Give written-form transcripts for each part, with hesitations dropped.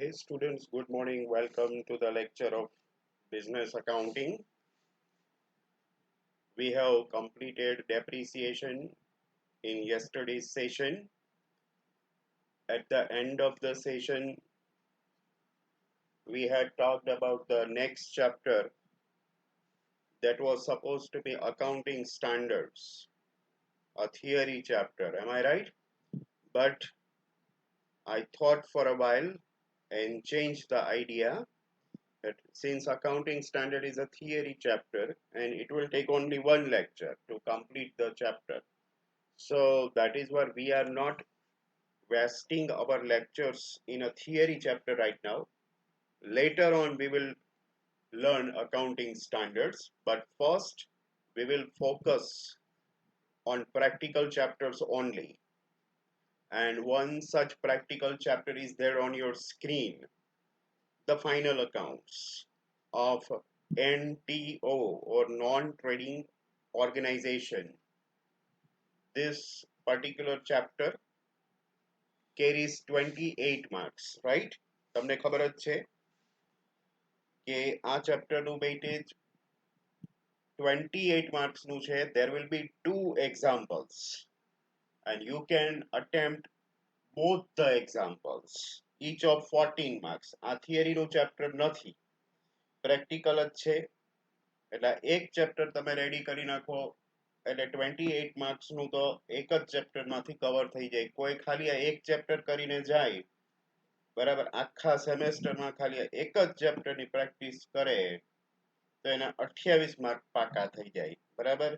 Hey students, good morning. Welcome to the lecture of business accounting. We have completed depreciation in yesterday's session. At the end of the session, we had talked about the next chapter that was supposed to be accounting standards, a theory chapter. Am I right? But I thought for a while and changed the idea that since accounting standard is a theory chapter and it will take only one lecture to complete the chapter. So that is why we are not wasting our lectures in a theory chapter right now. Later on, we will learn accounting standards, but first, we will focus on practical chapters only. And one such practical chapter is there on your screen, the final accounts of NTO or non-trading organization. This particular chapter carries 28 marks, right? તમને ખબર જ છે કે આ ચેપ્ટરનું weightage 28 માર્ક્સનું છે. There will be two examples and you can attempt both the examples, each of 14 marks. આ થિયરીનું chapter નથી, પ્રેક્ટિકલ જ છે. એટલે એક ચેપ્ટર તમે રેડી કરી નાખો એટલે 28 માર્ક્સનું તો એક જ ચેપ્ટરમાંથી કવર થઈ જાય. કોઈ ખાલી આ એક ચેપ્ટર કરીને જાય બરાબર, આખા સેમેસ્ટરમાં ખાલી એક જ ચેપ્ટરની પ્રેક્ટિસ કરે તો એના 28 માર્ક પાકા થઈ જાય બરાબર,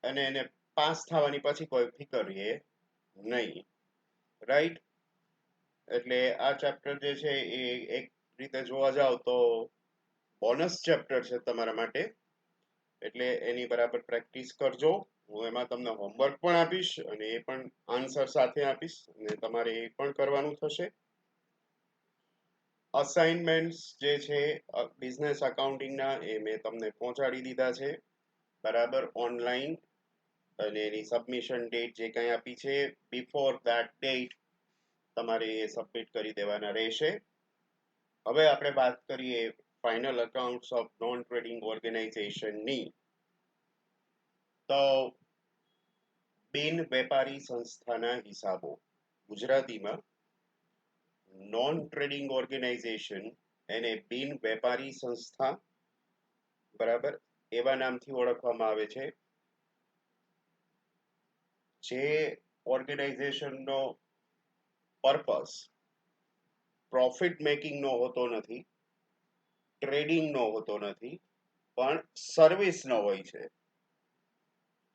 અને એને પાસ થવાની પછી કોઈ ફિકર રહે નહીં, રાઈટ? એટલે આ ચેપ્ટર જે છે એ એક રીતે જોવા જાવ તો બોનસ ચેપ્ટર છે તમારા માટે, એટલે એની બરાબર પ્રેક્ટિસ કરજો. હું એમાં તમને હોમવર્ક પણ આપીશ અને એ પણ આન્સર સાથે આપીશ અને તમારે એ પણ કરવાનું થશે. અસાઇનમેન્ટ્સ જે છે બિઝનેસ અકાઉન્ટિંગના એ મેં તમને પહોંચાડી દીધા છે બરાબર ઓનલાઈન, અને એની સબમિશન ડેટ જે કંઈ આપી છે બિફોર ધેટ ડેટ તમારે એ સબમિટ કરી દેવાના રહેશે. હવે આપણે વાત કરીએ final accounts of non trading ઓર્ગેનાઇઝેશનની. તો બિન વેપારી સંસ્થાના હિસાબો ગુજરાતીમાં નોન ટ્રેડિંગ ઓર્ગેનાઇઝેશન એને બિન વેપારી સંસ્થા બરાબર એવા નામથી ઓળખવામાં આવે છે. જે ઓર્ગેનાઇઝેશનનો પર્પસ પ્રોફિટ મેકિંગનો હોતો નથી, ટ્રેડિંગનો હોતો નથી, પણ સર્વિસનો હોય છે,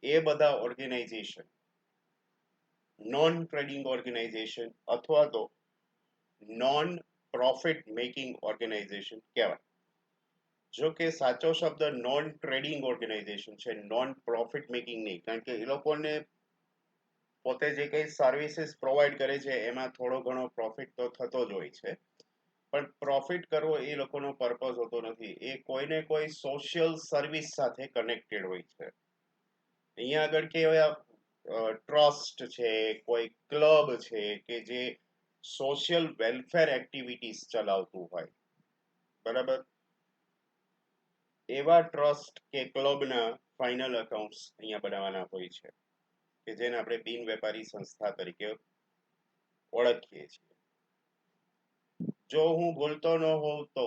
એ બધા ઓર્ગેનાઇઝેશન નોન ટ્રેડિંગ ઓર્ગેનાઇઝેશન અથવા તો નોન પ્રોફિટ મેકિંગ ઓર્ગેનાઇઝેશન કહેવાય. જો કે સાચો શબ્દ નોન ટ્રેડિંગ ઓર્ગેનાઇઝેશન છે, નોન પ્રોફિટ મેકિંગ નહીં, કારણ કે એ લોકોને પોતે જે કંઈ સર્વિસીસ પ્રોવાઈડ કરે છે એમાં થોડો ઘણો પ્રોફિટ તો થતો જ હોય છે, પણ પ્રોફિટ કરવો એ લોકોનો પર્પઝ હોતો નથી. એ કોઈને કોઈ સોશિયલ સર્વિસ સાથે કનેક્ટેડ હોય છે. અહીંયા આગળ કેવા ટ્રસ્ટ છે, કોઈ ક્લબ છે કે જે સોશિયલ વેલફેર એક્ટિવિટીઝ ચલાવતું હોય બરાબર, એવા ટ્રસ્ટ કે ક્લબના ફાઇનલ અકાઉન્ટ્સ અહીંયા બનાવવાના હોય છે કે જેને આપણે બિન વેપારી સંસ્થા તરીકે ઓળખીએ છીએ. જો હું બોલતો ન હોઉં તો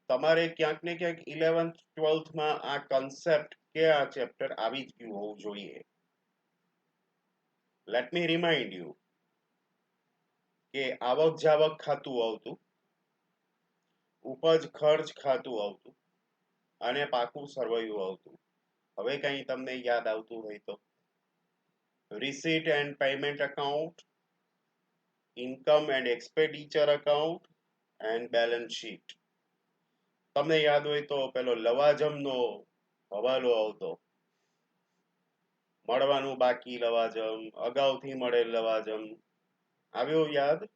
તમારે ક્યાંક ને ક્યાંક 11th 12th માં આ કન્સેપ્ટ કે આ ચેપ્ટર આવી જ ગયું હોવું જોઈએ. લેટ મી રિમાઇન્ડ યુ કે આવક જાવક ખાતું આવતું, ઉપજ ખર્ચ ખાતું આવતું અને પાકું સરવૈયું આવતું. હવે કંઈ તમને યાદ આવતું હોય તો receipt and payment account, income and expenditure account and balance sheet. તમને યાદ હોય તો પેલો લવાજમનો હવાલો આવતો, મળવાનું બાકી લવાજમ, અગાઉથી મળેલ લવાજમ, આવ્યો યાદ?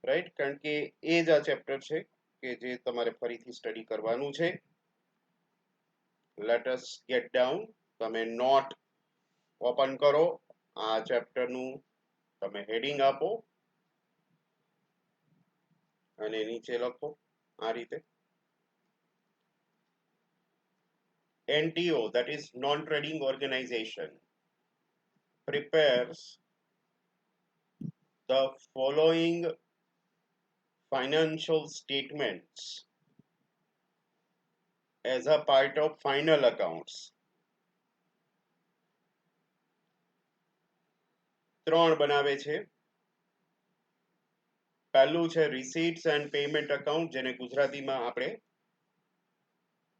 રાઈટ, કારણ કે એ જ આ ચેપ્ટર છે કે જે તમારે ફરીથી સ્ટડી કરવાનું છે. Let us get down. તમે નોટ ઓપન કરો આ ચેપ્ટરનું તમે હેડિંગ આપો અને નીચે લખો આ રીતે NTO, that is non-trading organization, prepares the following financial statements as a part of final accounts. ત્રણ બનાવે છે. પહેલું છે receipts and payment account, જેને ગુજરાતીમાં આપણે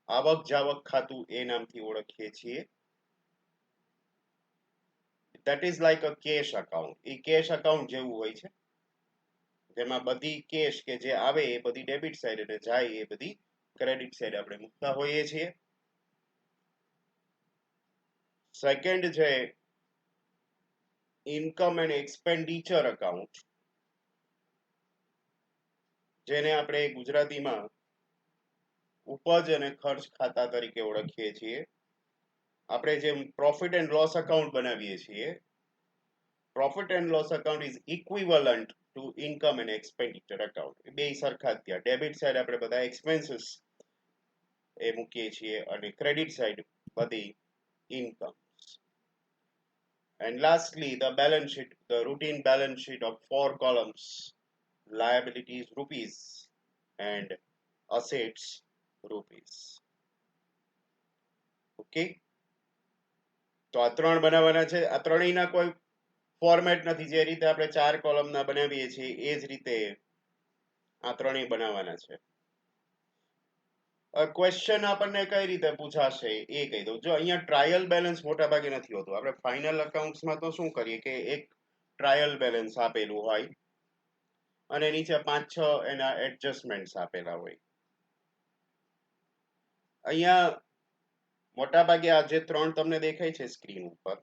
આવક જાવક ખાતું એ નામથી ઓળખીએ છીએ. That is like a cash account. A cash account જેવું હોય છે, જેમાં બધી કેશ કે જે આવે એ બધી ડેબિટ સાઈડ અને જાય એ બધી ક્રેડિટ સાઈડ આપણે મૂકતા હોઈએ છીએ. સેકન્ડ છે ઇન્કમ એન્ડ એક્સપેન્ડિચર અકાઉન્ટ, જેને આપણે ગુજરાતીમાં ઉપજ અને ખર્ચ ખાતા તરીકે ઓળખીએ છીએ. આપણે જેમ પ્રોફિટ એન્ડ લોસ અકાઉન્ટ બનાવીએ છીએ, profit and loss account is equivalent to income and expenditure account. બે સરખા જ ત્યાં. ડેબિટ સાઈડ આપણે બધા એક્સપેન્સીસ એ મૂકીએ છીએ અને ક્રેડિટ સાઈડ બધી income. And lastly, the balance sheet, the routine balance sheet of 4 columns: liabilities rupees and assets rupees. Okay, તો આ ત્રણ બનાવવાના છે. આ ત્રણેયના કોઈ ફોર્મેટ નથી. જે રીતે આપણે 4 કોલમના બનાવીએ છીએ એ જ રીતે આ ત્રણેય બનાવવાના છે. ક્વેશ્ચન આપણને કઈ રીતે પૂછાશે એ કહી દઉં. જો અહીંયા ટ્રાયલ બેલેન્સ મોટા ભાગે નથી હોતું. આપણે ફાઇનલ અકાઉન્ટ્સમાં તો શું કરીએ કે એક ટ્રાયલ બેલેન્સ આપેલું હોય અને નીચે 5-6 એના એડજસ્ટમેન્ટ્સ આપેલા હોય. અહીંયા મોટા ભાગે આ જે ત્રણ તમને દેખાય છે સ્ક્રીન ઉપર,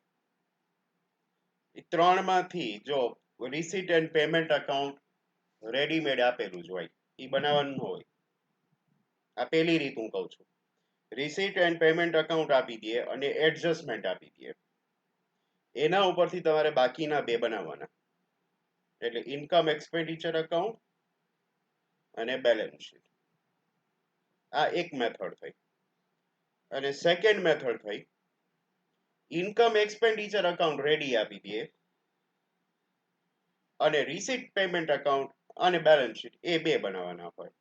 એ ત્રણમાંથી જો receipt and payment account readymade આપેલું જ હોય, એ બનાવવાનું ન હોય. આ પહેલી રીત હું કહું છું. રિસીટ એન્ડ પેમેન્ટ અકાઉન્ટ આપી દે અને એડજસ્ટમેન્ટ આપી દે, એના ઉપરથી તમારે બાકીના બે બનાવવાના. એટલે ઇન્કમ એક્સપેન્ડિચર અકાઉન્ટ અને બેલેન્સ શીટ. આ એક મેથડ થઈ. અને સેકન્ડ મેથડ થઈ ઇન્કમ એક્સપેન્ડિચર અકાઉન્ટ રેડી આપી દે અને રિસીટ પેમેન્ટ અકાઉન્ટ અને બેલેન્સ શીટ એ બે બનાવવાના હોય.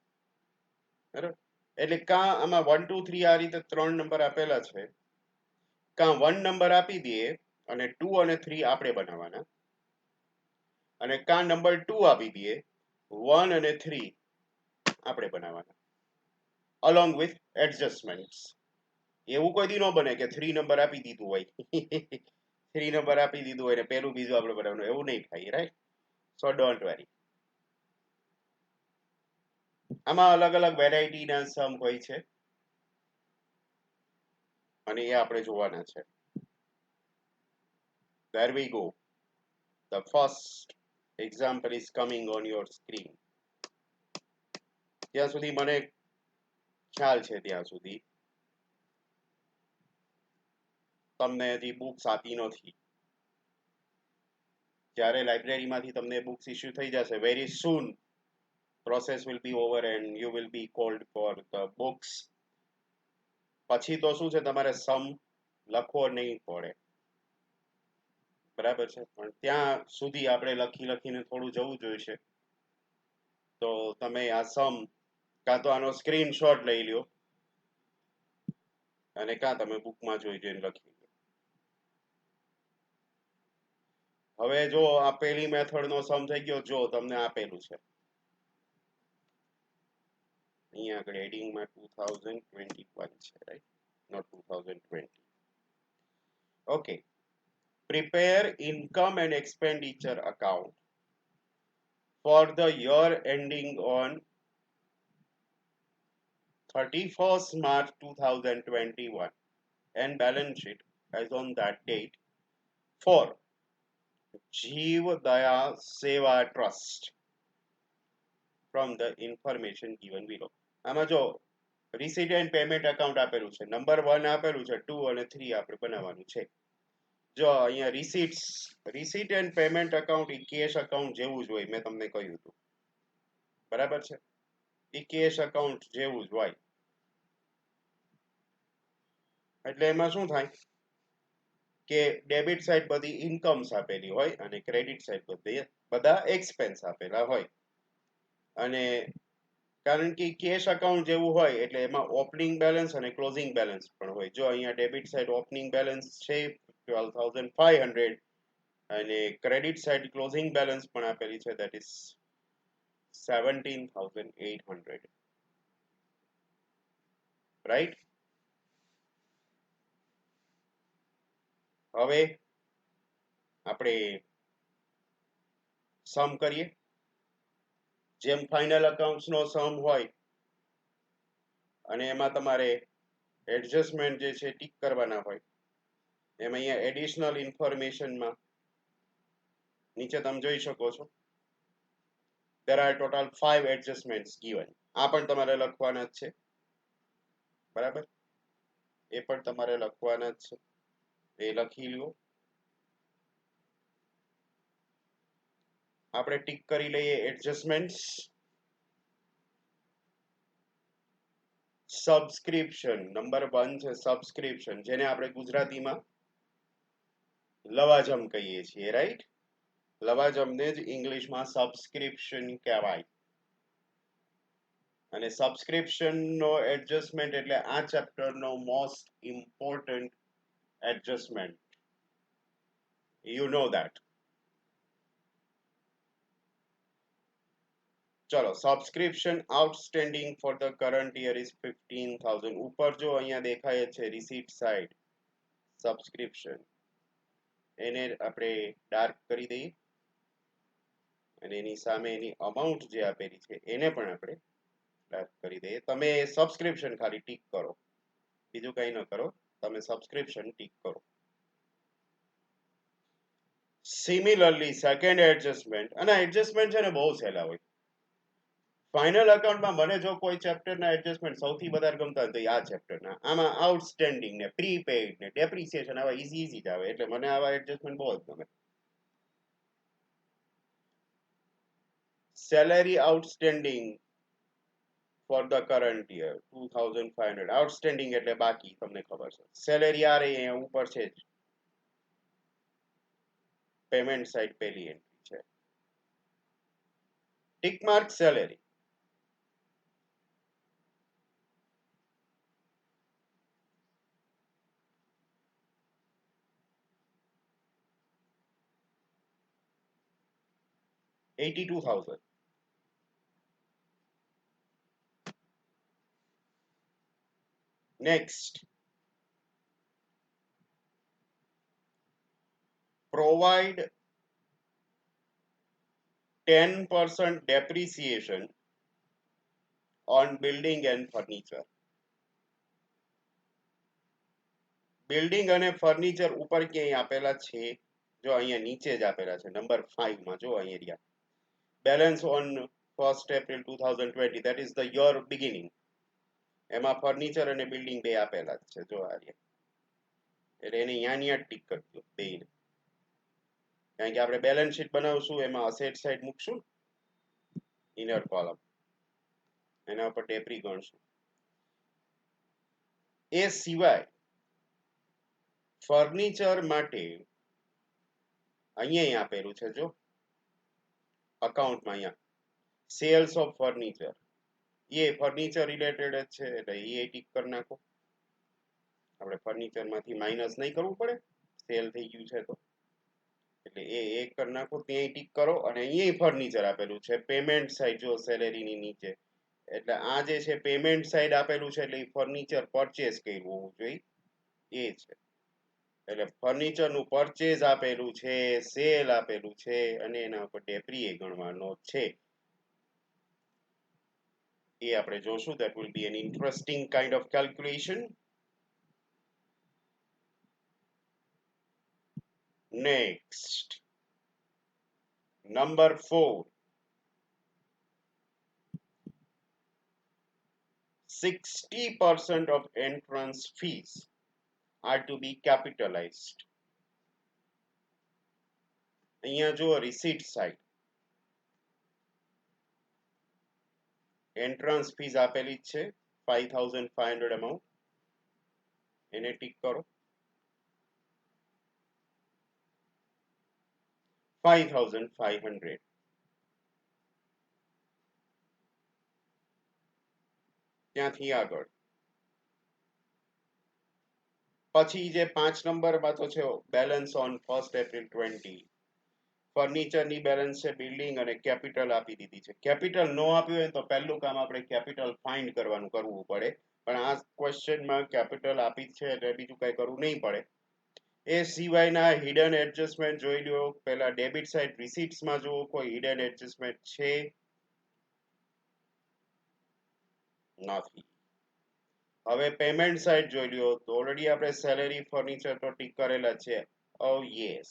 બરાબર? એટલે કાં આમાં 1 2 3 આ રીતે ત્રણ નંબર આપેલા છે, કાં 1 નંબર આપી દઈએ અને 2 અને 3 આપણે બનાવવાના, અને કાં નંબર 2 આપી દઈએ, 1 અને 3 આપણે બનાવવાના અલોંગ વિથ એડજસ્ટમેન્ટ્સ. એવું કોઈ દી ન બને કે 3 નંબર આપી દીધું હોય 3 નંબર આપી દીધું હોય ને પેલું બીજું આપણે બનાવવાનું, એવું નહીં થાય. રાઈટ? So don't very. આમાં અલગ અલગ વેરાયટીના સમ હોય છે અને એ આપણે જોવાના છે. There we go. The first example is coming on your screen. ત્યાં સુધી મને ખ્યાલ છે ત્યાં સુધી તમને હજી બુક્સ આપી નથી. જ્યારે લાઇબ્રેરીમાંથી તમને બુક્સ ઇસ્યુ થઈ જશે, very soon process will be over and you will be called for the books. પછી તો શું છે, તમારે સમ લખવો નહીં પડે. બરાબર છે? પણ ત્યાં સુધી આપણે લખી લખીને થોડું જવું જોઈશે. તો તમે આ સમ કાં તો આનો સ્ક્રીનશોટ લઈ લ્યો અને કાં તમે બુકમાં જોઈ જોઈને લખી લો. હવે જો આ પહેલી મેથડનો સમ થઈ ગયો. જો તમને આપેલું છે અહીંયા આગળ હેડિંગમાં 2021 છે, right? Not 2020. Okay. Prepare income and expenditure account for the year ending on 31st March 2021 and balance sheet as on that date for Jeev Daya Seva Trust from the information given below. આમાં જો receipt and payment account આપેલું છે, number 1 આપેલું છે, 2 અને 3 આપણે બનાવવાનું છે. જો અહીંયા receipt and payment account A cash account જેવું જ હોય, મેં તમને કહ્યું હતું, બરાબર છે. એ કેશ અકાઉન્ટ જેવું જ હોય. એટલે એમાં શું થાય કે ડેબિટ સાઈડ બધી ઇન્કમ્સ આપેલી હોય અને ક્રેડિટ સાઈડ બધા એક્સપેન્સ આપેલા હોય. અને કારણ કે કેશ અકાઉન્ટ જેવું હોય એટલે એમાં ઓપનિંગ બેલેન્સ અને ક્લોઝિંગ બેલેન્સ પણ હોય. જો અહીંયા ડેબિટ સાઈડ ઓપનિંગ બેલેન્સ છે 12,500 અને ક્રેડિટ સાઈડ ક્લોઝિંગ બેલેન્સ પણ આપેલી છે, ધેટ ઇઝ 17,800, રાઈટ. હવે આપણે સમ કરીએ. જેમ ફાઇનલ અકાઉન્ટ્સનો સમ હોય અને એમાં તમારે એડજસ્ટમેન્ટ જે છે ટીક કરવાના હોય, એમ અહીંયા એડિશનલ ઇન્ફોર્મેશનમાં નીચે તમે જોઈ શકો છો there are total 5 adjustments given. આ પણ તમારે લખવાના જ છે, બરાબર. એ પણ તમારે લખવાના જ છે, એ લખી લ્યો. આપણે ટીક કરી લઈએ એડજસ્ટમેન્ટ્સ. સબસ્ક્રિપ્શન નંબર 1 છે, સબસ્ક્રિપ્શન, જેને આપણે ગુજરાતીમાં લવાજમ કહીએ છીએ, રાઈટ. લવાજમને જ ઇંગ્લિશમાં સબસ્ક્રિપ્શન કહેવાય. અને સબસ્ક્રિપ્શનનો એડજસ્ટમેન્ટ એટલે આ ચેપ્ટરનો most important adjustment. You know that. ચલો, subscription outstanding for the current year is 15,000. ઉપર જો અહીંયા દેખાય છે રિસીટ સાઈડ સબસ્ક્રિપ્શન, એને આપણે ડાર્ક કરી દઈએ અને એની સામે એની અમાઉન્ટ જે આપેલી છે એને પણ આપણે ડાર્ક કરી દઈએ. તમે સબસ્ક્રિપ્શન ખાલી ટીક કરો, બીજું કંઈ ન કરો, તમે સબસ્ક્રિપ્શન ટીક કરો. સિમિલરલી સેકન્ડ એડજસ્ટમેન્ટ, અને એડજસ્ટમેન્ટ છે ને બહુ સહેલા હોય. ફાઇનલ અકાઉન્ટમાં મને જો કોઈ ચેપ્ટરના એડજસ્ટમેન્ટ સૌથી વધારે ગમતા હોય તો આ ચેપ્ટરના. આમાં આઉટસ્ટેન્ડિંગ ને પ્રીપેડ ને ડેપ્રિસિએશન આવા ઈઝી જ આવે, એટલે મને આવા એડજસ્ટમેન્ટ બહુ જ ગમે. Salary outstanding for the current year 2,500. Outstanding એટલે બાકી, તમને ખબર છે. સેલેરી આ રહી અહીંયા ઉપર છે જ, પેમેન્ટ સાઈડ પેલી એન્ટ્રી છે. Tick mark salary. $82,000. Next, provide 10% depreciation on building and furniture. Building અને ફર્નિચર ઉપર ક્યાંય આપેલા છે? જો અહીંયા નીચે જ આપેલા છે, નંબર 5 માં. જો અહીંયા balance on 1st April 2020, that is the year beginning. એમાં ફર્નિચર અને બિલ્ડિંગ બે આપેલા જ છે, જો આ રહ્યા. એટલે એને અહીંયા ટીક કરી દો બેને, કારણ કે આપણે બેલેન્સ શીટ બનાવશું, એમાં અસેટ સાઈડ મૂકશું, ઇનર કોલમ, એના ઉપર ડેપ્રી ગણશું. એ સિવાય ફર્નિચર માટે અહીંયા આપેલું છે, જો અકાઉન્ટમાં અહીંયા સેલ્સ ઓફ ફર્નિચર, એ ફર્નિચર રિલેટેડ જ છે, એટલે એ ટીક કરી નાખો. આપણે ફર્નિચર માંથી માઇનસ નહીં કરવું પડે, સેલ થઈ ગયું છે તો. એટલે એ કરી નાખો, ત્યાં ટીક કરો. અને અહીંયા ફર્નિચર આપેલું છે પેમેન્ટ સાઈડ, જો સેલેરીની નીચે. એટલે આ જે છે પેમેન્ટ સાઈડ આપેલું છે, એટલે ફર્નિચર પરચેસ કર્યું હોવું જોઈએ, એ છે. એટલે ફર્નિચર નું પરચેઝ આપેલું છે, સેલ આપેલું છે, અને એના ઉપર ડેપ્રી ગણવાનો છે. એ આપણે જોશું. that will be an interesting kind of calculation. Next, number 4, 60% of entrance fees are to be capitalized. અહીંયા જુઓ રિસીટ સાઇડ એન્ટ્રન્સ ફીસ આપેલી જ છે 5500 અમાઉન્ટ, એને ટીક કરો. 5500. ત્યાંથી આગળ પછી જે 5 નંબરમાં તો છે બેલેન્સ ઓન 1 એપ્રિલ 20. ફર્નિચરની બેલેન્સ છે, બિલ્ડિંગ અને કેપિટલ આપી દીધી છે. કેપિટલ નો આપ્યું હોય તો પહેલું કામ આપણે કેપિટલ ફાઇન્ડ કરવું પડે, પણ આ ક્વેશ્ચનમાં કેપિટલ આપી છે એટલે બીજું કઈ કરવું નહીં પડે. એ સિવાયના હિડન એડજસ્ટમેન્ટ જોઈ લો. પહેલા ડેબિટ સાઇડ રિસીટ્સમાં જુઓ કોઈ હિડન એડજસ્ટમેન્ટ છે? નથી. હવે પેમેન્ટ સાઇડ જોઈ લો તો ઓલરેડી આપણે સેલેરી ફર્નિચર તો ટીક કરેલા છે. ઓ યસ.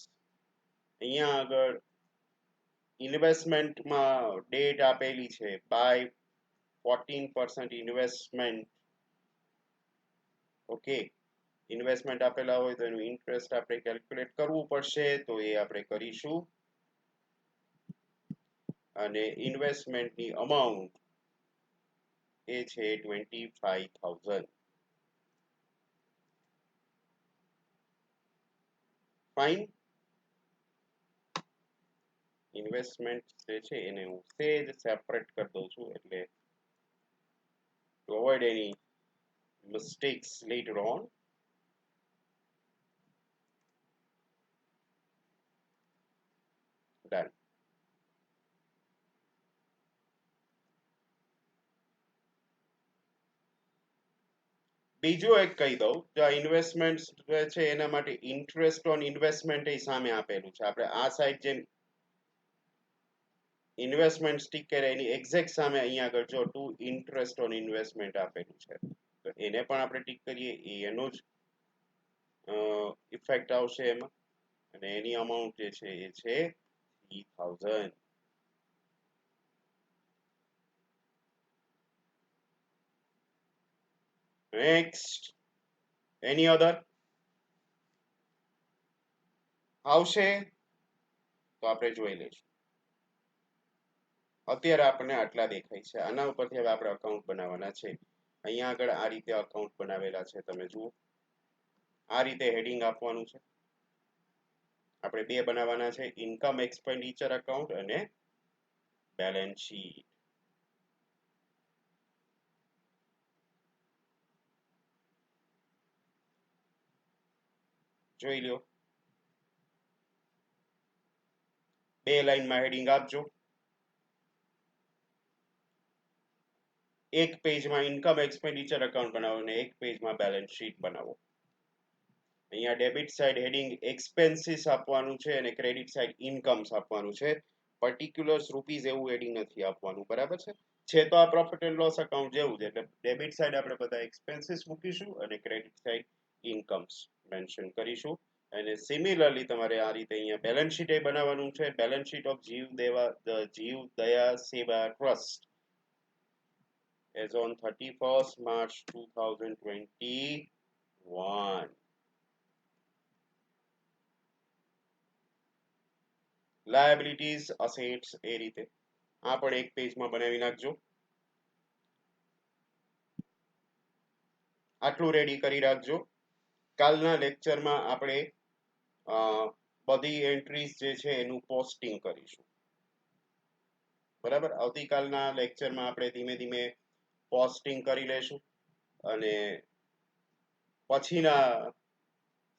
અહીંયા આગળ ઇન્વેસ્ટમેન્ટમાં ડેટ આપેલી છે બાય 14% ઇન્વેસ્ટમેન્ટ. ઓકે, ઇન્વેસ્ટમેન્ટ આપેલા હોય તો એનું ઇન્ટરેસ્ટ આપણે કેલ્ક્યુલેટ કરવું પડશે, તો એ આપણે કરીશું. અને ઇન્વેસ્ટમેન્ટની અમાઉન્ટ એ છે 25,000. ફાઇન. ઇન્વેસ્ટમેન્ટ જે છે એને હું સેજ સેપરેટ કરી દઉં છું, એટલે to avoid any mistakes later on. Done. બીજું એક કહી દઉં કે આ ઇન્વેસ્ટમેન્ટ છે એના માટે ઇન્ટરેસ્ટ ઓન ઇન્વેસ્ટમેન્ટ એ સામે આપેલું છે. આપણે આ સાઈડ જેમ ઇન્વેસ્ટમેન્ટ સ્ટીક કરે એની એક્ઝેક્ટ સામે અહીંયા આગળ જો ટુ ઇન્ટરેસ્ટ ઓન ઇન્વેસ્ટમેન્ટ આપેલું છે, તો એને પણ આપણે ટીક કરીએ. એનો જ ઇફેક્ટ આવશે એમાં, અને એની અમાઉન્ટ જે છે એ છે 3000. નેક્સ્ટ એની અધર આવશે તો આપણે જોઈ લઈશું. અત્યારે આપણને આટલા દેખાય છે. આના ઉપરથી હવે આપણે અકાઉન્ટ બનાવવાના છે. અહીંયા આગળ આ રીતે અકાઉન્ટ બનાવેલા છે, તમે જુઓ. આ રીતે હેડિંગ આપવાનું છે. આપણે બે બનાવવાના છે, ઇન્કમ એક્સપેન્ડિચર અકાઉન્ટ અને બેલેન્સ શીટ. જોઈ લો, બે લાઈનમાં હેડિંગ આપજો. એક પેજમાં ઇન્કમ એક્સપેન્ડિચર અકાઉન્ટ બનાવો અને એક પેજમાં બેલેન્સ શીટ બનાવો. અહીંયા ડેબિટ સાઇડ હેડિંગ એક્સપેન્સીસ આપવાનું છે અને ક્રેડિટ સાઇડ ઇન્કમ્સ આપવાનું છે. પર્ટિક્યુલર્સ રૂપીઝ એવું હેડિંગ નથી આપવાનું, બરાબર છે? તો આ પ્રોફિટ એન્ડ લોસ અકાઉન્ટ જેવું છે, એટલે ડેબિટ સાઇડ આપણે બધા એક્સપેન્સીસ મૂકીશું અને ક્રેડિટ સાઇડ ઇન્કમ્સ મેન્શન કરીશું. અને સિમિલરલી તમારે આ રીતે અહીંયા બેલેન્સ શીટ એ બનાવવાનું છે. Balance sheet of Jiv Daya Seva Trust as on 31st March 2021. Liabilities assets એ રીતે આ પણ એક પેજમાં બનાવી નાખજો. આટલું રેડી કરી રાખજો. કાલના લેક્ચરમાં આપણે બધી એન્ટ્રીઝ જે છે એનું પોસ્ટિંગ કરીશું, બરાબર? આવતીકાલના લેક્ચરમાં આપણે ધીમે ધીમે પોસ્ટિંગ કરી લેશું અને પછીના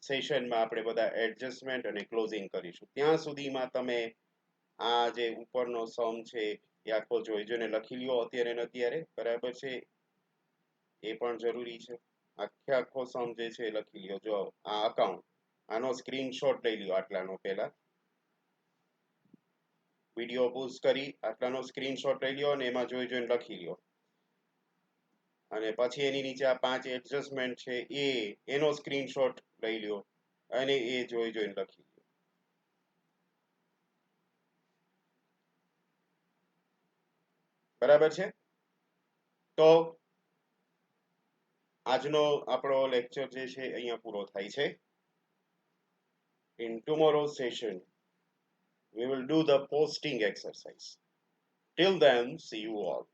સેશનમાં આપણે બધા એડજસ્ટમેન્ટ અને ક્લોઝિંગ કરીશું. ત્યાં સુધીમાં તમે આ જે ઉપરનો સમ છે એ આખો જોઈ જોઈને લખી લ્યો અત્યારે ને અત્યારે, બરાબર છે? એ પણ જરૂરી છે. આખો સમ જે છે એ લખી લ્યો. જો આ અકાઉન્ટ, આનો સ્ક્રીનશોટ લઈ લ્યો આટલાનો, પહેલા વિડીયો પોઝ કરી આટલાનો સ્ક્રીનશોટ લઈ લ્યો અને એમાં જોઈ જોઈને લખી લ્યો. અને પછી એની નીચે આ 5 એડજસ્ટમેન્ટ છે એનો સ્ક્રીનશોટ લઈ લ્યો અને એ જોઈ જોઈને લખી લ્યો. બરાબર છે? તો આજનો આપણો લેક્ચર જે છે અહીંયા પૂરો થાય છે. In tomorrow's session We will do the posting exercise. Till then, see you all.